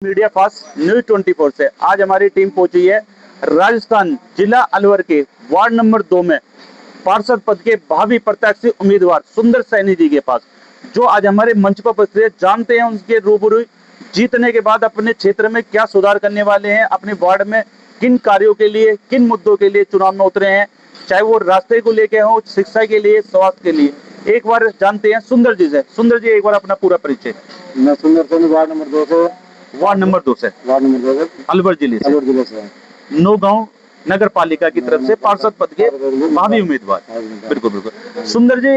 Media fast news 24 से आज हमारी टीम पहुंची है राजस्थान जिला अलवर के वार्ड नंबर 2 में पार्षद पद के भावी प्रत्याशी उम्मीदवार सुंदर सैनी जी के पास, जो आज हमारे मंच पर उपस्थित है। जानते हैं उनके रूबरू जीतने के बाद अपने क्षेत्र में क्या सुधार करने वाले हैं, अपने वार्ड में किन कार्यों के लिए, किन मुद्दों के लिए चुनाव में उतरे हैं, चाहे वो रास्ते को लेके हो, शिक्षा के लिए, स्वास्थ्य के लिए। एक बार जानते हैं सुंदर जी से। सुंदर जी, एक बार अपना पूरा परिचय। मैं सुंदर सैनी वार्ड नंबर 2 से अलवर जिले से नौगांव नगर पालिका की तरफ से पार्षद पद के भावी उम्मीदवार। बिल्कुल बिल्कुल। सुंदर जी,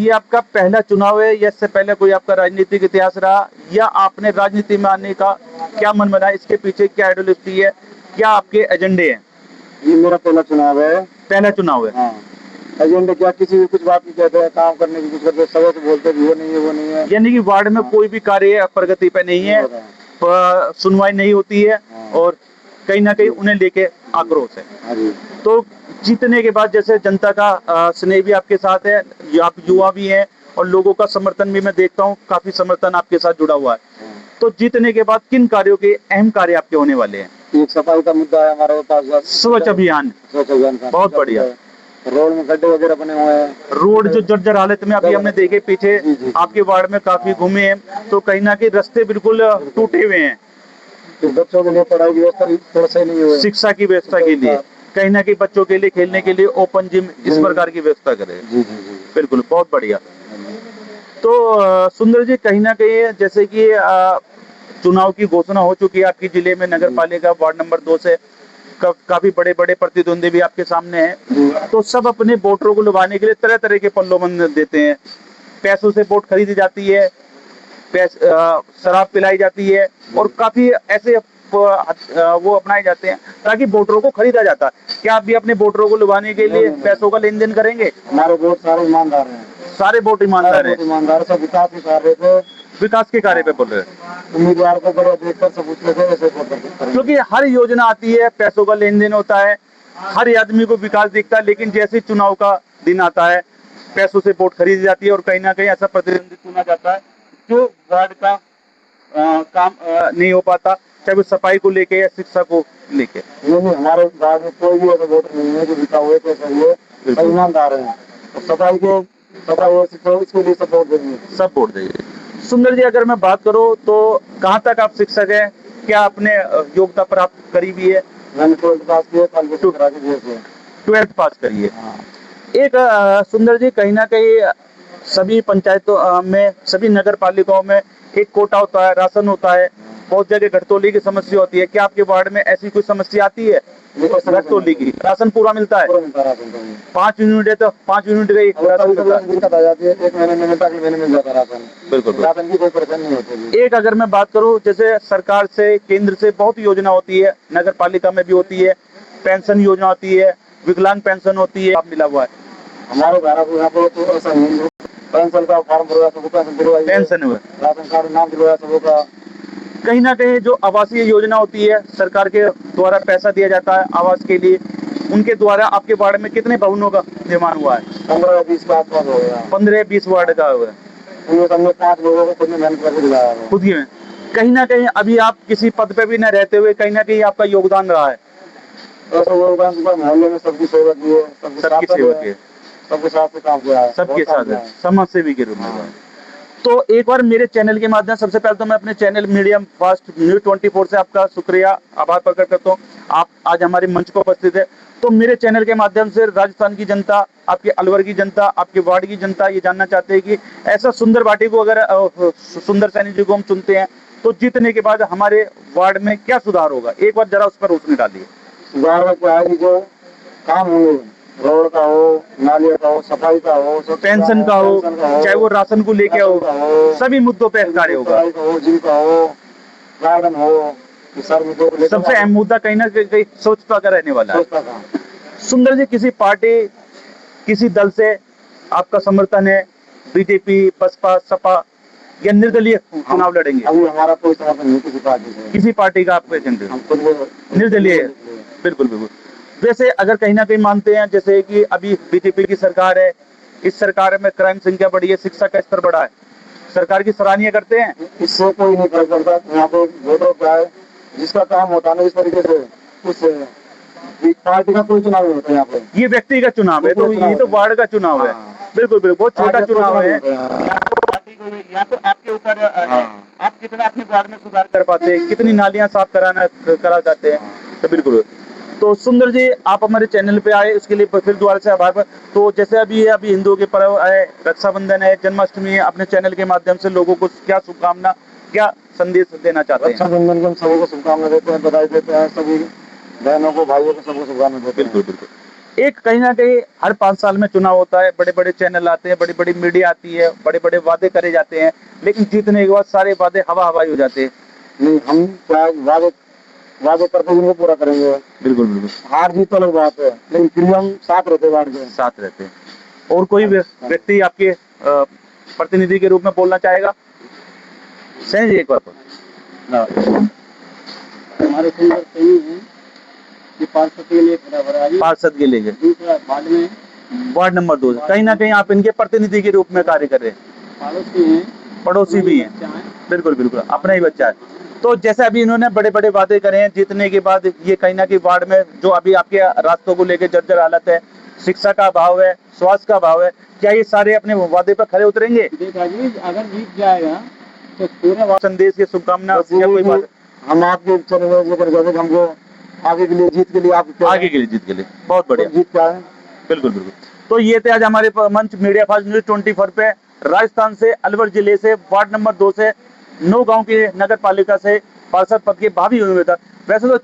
ये आपका पहला चुनाव है या इससे पहले कोई आपका राजनीतिक इतिहास रहा, या आपने राजनीति में आने का क्या मन बना, इसके पीछे क्या आइडियोलॉजी है, क्या आपके एजेंडे हैं? ये मेरा पहला चुनाव है। पहला चुनाव है। हाँ। एजेंडे क्या, किसी भी कुछ बात नहीं कहते हैं, काम करने की कुछ करते, सब से बोलते वो नहीं है वो नहीं है। यानी कि वार्ड में कोई भी कार्य प्रगति पे नहीं है, सुनवाई नहीं होती है और कहीं ना कहीं उन्हें लेके आक्रोश है। तो जीतने के बाद जैसे जनता का स्नेह भी आपके साथ है, आप युवा भी हैं और लोगों का समर्थन भी मैं देखता हूँ, काफी समर्थन आपके साथ जुड़ा हुआ है। तो जीतने के बाद किन कार्यों के अहम कार्य आपके होने वाले हैं? एक सफाई का मुद्दा है हमारे पास, स्वच्छ अभियान। बहुत बढ़िया। रोड में गड्ढे वगैरह बने हुए हैं, रोड जो जर्जर हालत में अभी हमने देखे पीछे आपके वार्ड में काफी घूमे हैं, तो कहीं ना कहीं रास्ते बिल्कुल टूटे हुए हैं। तो बच्चों के लिए पढ़ाई की व्यवस्था थोड़ा सही नहीं हुई, शिक्षा की व्यवस्था के लिए कहीं ना कहीं बच्चों के लिए खेलने के लिए ओपन जिम, इस प्रकार की व्यवस्था करें। बिल्कुल, बहुत बढ़िया। तो सुंदर जी, कहीं ना कहीं जैसे कि चुनाव की घोषणा हो चुकी है आपकी जिले में, नगर पालिका वार्ड नंबर 2 से काफी बड़े बड़े प्रतिद्वंदी भी आपके सामने हैं। तो सब अपने वोटरों को लुभाने के लिए तरह तरह के प्रलोभन देते हैं। पैसों से वोट खरीदी जाती है, शराब पिलाई जाती है और काफी ऐसे वो अपनाए जाते हैं ताकि वोटरों को खरीदा जाता है। क्या आप भी अपने वोटरों को लुभाने के लिए पैसों का लेन देन करेंगे? हमारे वोट सारे ईमानदार हैं। सारे वोट ईमानदार हैं। ईमानदार सब विकास के कार्य पे, विकास के कार्य पे बोल रहे हैं। उम्मीदवार को बड़े देखकर सब क्योंकि हर योजना आती है, पैसों का लेन देन होता है, हर आदमी को विकास दिखता है, लेकिन जैसे चुनाव का दिन आता है पैसों से वोट खरीदी जाती है और कहीं ना कहीं ऐसा प्रतिनिधि चुना जाता है जो वार्ड का काम नहीं हो पाता, चाहे वो सफाई को लेके या शिक्षा को लेके। नहीं, हमारे वार्ड में कोई भी ऐसा वोटर नहीं है जो विका हुए कैसे हुए, सब ईमानदार हैं। सफाई के इसके लिए सब वोट देंगे, सब वोट देंगे। सुंदर जी, अगर मैं बात करूं तो कहाँ तक आप शिक्षक हैं, क्या आपने योग्यता प्राप्त करी भी है? मैंने 12th पास किया, 12th पास करी है। एक सुंदर जी, कहीं ना कहीं सभी पंचायतों में, सभी नगर पालिकाओं में एक कोटा होता है, राशन होता है, बहुत जगह घटतोली की समस्या होती है। क्या आपके वार्ड में ऐसी कोई समस्या आती है? घटतोली की राशन पूरा मिलता है? 5 यूनिट है तो 5 यूनिट का दिक्कत आ जाती है, 1 महीने में मिलता, 2 महीने में मिल जाता राशन। बिल्कुल, राशन की कोई परेशानी नहीं होती। एक अगर मैं बात करूं, जैसे सरकार से, केंद्र से बहुत योजना होती है, नगर पालिका में भी होती है, पेंशन योजना होती है, विकलांग पेंशन होती है, मिला हुआ है हमारे यहाँ पे तो ऐसा नहीं है। पेंशन का फॉर्म भरवाया, सबको पेंशन हुआ, राशन कार्ड नाम दिलवाया सबका। कहीं ना कहीं जो आवासीय योजना होती है, सरकार के द्वारा पैसा दिया जाता है आवास के लिए, उनके द्वारा आपके वार्ड में कितने भवनों का निर्माण हुआ है? 15-20 का आसपास हो गया। 15-20 वार्ड का हुआ है। हमने 5 लोगों को खुद में मेहनत करके दिलाया है। खुद ही में कहीं ना कहीं अभी आप किसी पद पे भी न रहते हुए कहीं ना कहीं आपका योगदान रहा है। मोहल्ले में सबकी सेवा की है, सबकी सेवा की है, सबके साथ से काम किया है, सबके साथ समाज सेवी के रूप में। तो एक बार मेरे चैनल के माध्यम, सबसे पहले तो मैं अपने चैनल मीडिया फास्ट न्यूज 24 से आपका शुक्रिया, आभार प्रकट करता हूँ। आप आज हमारे मंच पर उपस्थित है, तो मेरे चैनल के माध्यम से राजस्थान की जनता, आपके अलवर की जनता, आपके वार्ड की जनता ये जानना चाहते हैं कि ऐसा सुंदर बाटी को, अगर सुंदर सैनी जी को हम चुनते हैं तो जीतने के बाद हमारे वार्ड में क्या सुधार होगा? एक बार जरा उस पर रोशनी डालिए। सुधार में क्या है, जो काम होंगे, रोड का हो, नाले का हो, सफाई का हो, पेंशन का हो, चाहे वो राशन को लेके हो, सभी मुद्दों पे कार्य होगा। जिनका हो, गार्डन हो, सबसे अहम मुद्दा कहीं ना कहीं स्वच्छता का रहने वाला है। सुंदर जी, किसी पार्टी, किसी दल से आपका समर्थन है? बीजेपी, बसपा, सपा या निर्दलीय चुनाव लड़ेंगे? अभी हमारा कोई समर्थन नहीं किसी पार्टी से। किसी पार्टी का आप एजेंडा? निर्दलीय। बिल्कुल बिल्कुल। वैसे अगर कहीं ना कहीं मानते हैं, जैसे कि अभी बीजेपी की सरकार है, इस सरकार में क्राइम संख्या बढ़ी है, शिक्षा का स्तर बढ़ा है, सरकार की सराहनीय करते हैं। इससे कोई नहीं फर्क पड़ता। यहाँ पे वोटर क्या है, जिसका काम होता है ना इस तरीके से, उस पार्टी का कोई चुनाव नहीं होता यहाँ पे। ये व्यक्तिगत चुनाव है, तो ये तो वार्ड का चुनाव है। हाँ। बिल्कुल बिल्कुल, बहुत छोटा चुनाव है। या तो आपके ऊपर आप कितना अपने वार्ड में सुधार कर पाते हैं, कितनी नालियां साफ करा जाते हैं, तो बिल्कुल। तो सुंदर जी, आप हमारे चैनल पे आए, उसके लिए फिर दोबारा से आभार। तो जैसे अभी हिंदुओं के पर्व है, रक्षाबंधन है, जन्माष्टमी है, अपने चैनल के माध्यम से लोगों को क्या शुभकामना, क्या संदेश देना चाहते हैं? रक्षाबंधन के हम सभी को शुभकामना देते हैं, बधाई देते हैं, सभी बहनों को, भाइयों को, सबको शुभकामना देते हैं। बिल्कुल बिल्कुल। एक कहीं ना कहीं हर 5 साल में चुनाव होता है, बड़े बड़े चैनल आते हैं, बड़ी बड़ी मीडिया आती है, बड़े बड़े वादे करे जाते हैं, लेकिन जीतने के बाद सारे वादे हवा हवाई हो जाते हैं। नहीं, हम क्या वादे करते हैं, उनको पूरा करेंगे। बिल्कुल बिल्कुल, हार जीत तो अलग बात है, लेकिन फिर भी हम साथ रहते हैं, वार्ड के साथ रहते हैं। और कोई व्यक्ति आपके प्रतिनिधि के रूप में बोलना चाहेगा? सही जी, एक बार हमारे सुंदर सही है कि पार्षद के लिए खड़ा हो रहा है। पार्षद के लिए दूसरा वार्ड नंबर 2 कहीं ना कहीं आप इनके प्रतिनिधि के रूप में कार्य कर रहे हैं, पड़ोसी भी हैं। बिल्कुल बिल्कुल, अपना ही बच्चा है। तो जैसे अभी इन्होंने बड़े बड़े वादे करे हैं, जीतने के बाद ये कहीं ना कहीं वार्ड में जो अभी आपके रास्तों को लेकर जर्जर हालत है, शिक्षा का अभाव है, स्वास्थ्य का अभाव है, क्या ये सारे अपने वादे पर खरे उतरेंगे? अगर जीत जाएगा तो पूरा संदेश की शुभकामना, क्या कोई बात? हम आपके हमको आगे के लिए, जीत के लिए, आप आगे के लिए, जीत के लिए बहुत बढ़िया, जीत का है। बिल्कुल बिल्कुल। तो ये थे आज हमारे मंच मीडिया फास्ट न्यूज 24 पे, राजस्थान से, अलवर जिले से, वार्ड नंबर 2 से, 9 गांव की नगर पालिका से पार्षद पद के भावी उम्मीदवार। वैसे तो